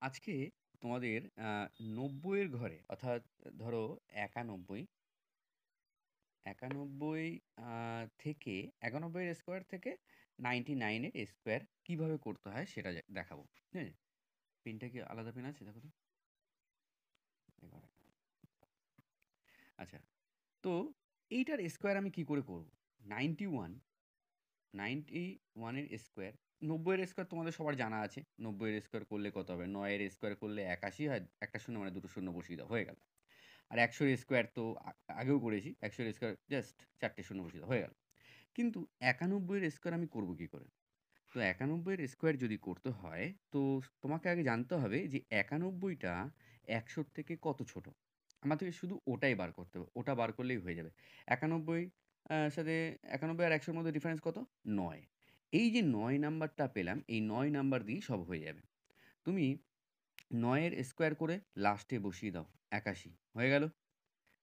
আজকে তোমাদের ৯০ এর ঘরে অর্থাৎ ধরো ৯১, ৯১ থেকে ৯১ এর স্কোয়ার থেকে ৯৯ এর স্কোয়ার কিভাবে করতে হয় সেটা দেখাবো। হ্যাঁ, পেনটা কি আলাদা পেন আছে? দেখো তো এই ঘরে। আচ্ছা, তো এইটার স্কোয়ার আমি কি করে করব? 91 91 এর স্কোয়ার, ৯০ এর স্কোয়ার তোমাদের সবার জানা আছে। ৯০ এর স্কোয়ার করলে কত হবে? ৯ এর স্কোয়ার করলে ৮১ হয়, একটা শূন্য মানে দুটো শূন্য বসিয়ে দাও, হয়ে গেল। আর ১০০ এর স্কোয়ার তো আগেও করেছি। ১০০ এর স্কোয়ার জাস্ট ৪টে শূন্য বসিয়ে দাও, হয়ে গেল। কিন্তু ৯১ এর স্কোয়ার আমি করব কি করে? তো ৯১ এর স্কোয়ার যদি করতে হয়, তো তোমাকে আগে জানতে হবে যে ৯১ টা ১০০ থেকে কত ছোট? আমাদেরকে শুধু ওটাই বার করতে হবে। ওটা বার করলেই হয়ে যাবে। ৯১ সাথে ৯১ আর ১০০ র মধ্যে ডিফারেন্স কত? ৯। এই যে ৯ নাম্বারটা পেলাম, এই ৯ নাম্বার দিয়েই সব হয়ে যাবে। তুমি ৯ এর স্কোয়ার করে লাস্টে বসিয়ে দাও ৮১, হয়ে গেল।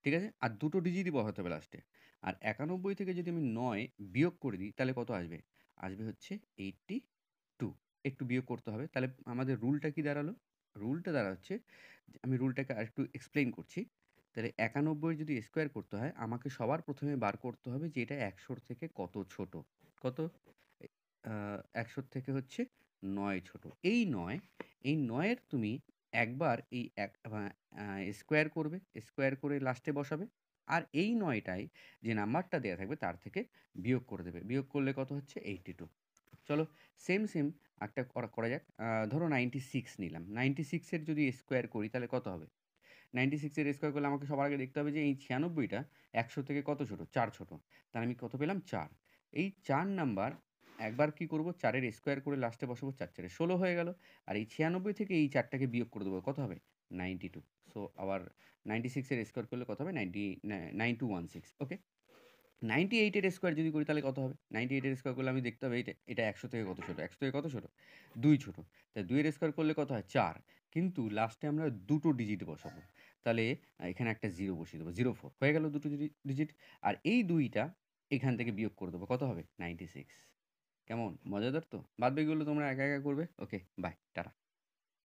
ঠিক আছে? আর দুটো ডিজিটই বসাতে হবে লাস্টে। আর ৯১ থেকে যদি আমি ৯ বিয়োগ করে দিই, তাহলে কত আসবে? আসবে হচ্ছে ৮২। একটু বিয়োগ করতে হবে। তাহলে আমাদের রুলটা কি দাঁড়ালো? রুলটা দাঁড়াচ্ছে, যে আমি রুলটাকে আরেকটু এক্সপ্লেইন করছি। তাহলে ৯১ যদি স্কোয়ার করতে হয়, আমাকে সবার ১ম এ বার করতে হবে যে এটা ১০০ থেকে কত ছোট? কত? এ আ ১০০ থেকে হচ্ছে ৯ ছোট। এই ৯, এই ৯ এর তুমি একবার এই এক আ স্কোয়ার করবে। স্কোয়ার করে লাস্টে বসাবে। আর এই ৯ টাই যে নাম্বারটা দেয়া থাকবে তার থেকে বিয়োগ করে দেবে। বিয়োগ করলে কত হচ্ছে? ৮২। চলো, সেম একটা করা করা যাক। ধরো 96 নিলাম। 96 এর যদি স্কোয়ার করি তাহলে কত হবে? 96 এর স্কোয়ার করলে আমাকে সবার আগে দেখতে হবে যে এই ৯৬ টা ১০০ থেকে কত ছোট? ৪ ছোট। তাহলে আমি কত পেলাম? ৪। এই ৪ নাম্বার একবার কি করব? ৪ এর স্কোয়ার করে লাস্টে বসাবো, ৪ ৪ এ ১৬ হয়ে গেল। আর এই ৯৬ থেকে এই ৪ টাকে বিয়োগ করে দেবো। কত হবে? 92। সো আবার 96 এর স্কোয়ার করলে কত হবে? 9216। ওকে? 98 এর স্কোয়ার যদি করি তাহলে কত হবে? 98 এর স্কোয়ার করলে আমি দেখতে হবে এটা ১০০ থেকে কত ছোট? ১০০ থেকে কত ছোট? ২ ছোট। তাই ২ এর স্কোয়ার করলে কত হয়? ৪। কিন্তু লাস্টে আমরা দুটো ডিজিট বসাবো। তাহলে এখানে একটা 0 বসিয়ে দেবো। 04 হয়ে গেল দুটো ডিজিট। আর এই ২ টা এখান থেকে বিয়োগ করে দেবো। কত হবে? 96। কেমন? মজাদার তো? বাদবাকিগুলো তোমরা একা করবে। ওকে, বাই। টাটা।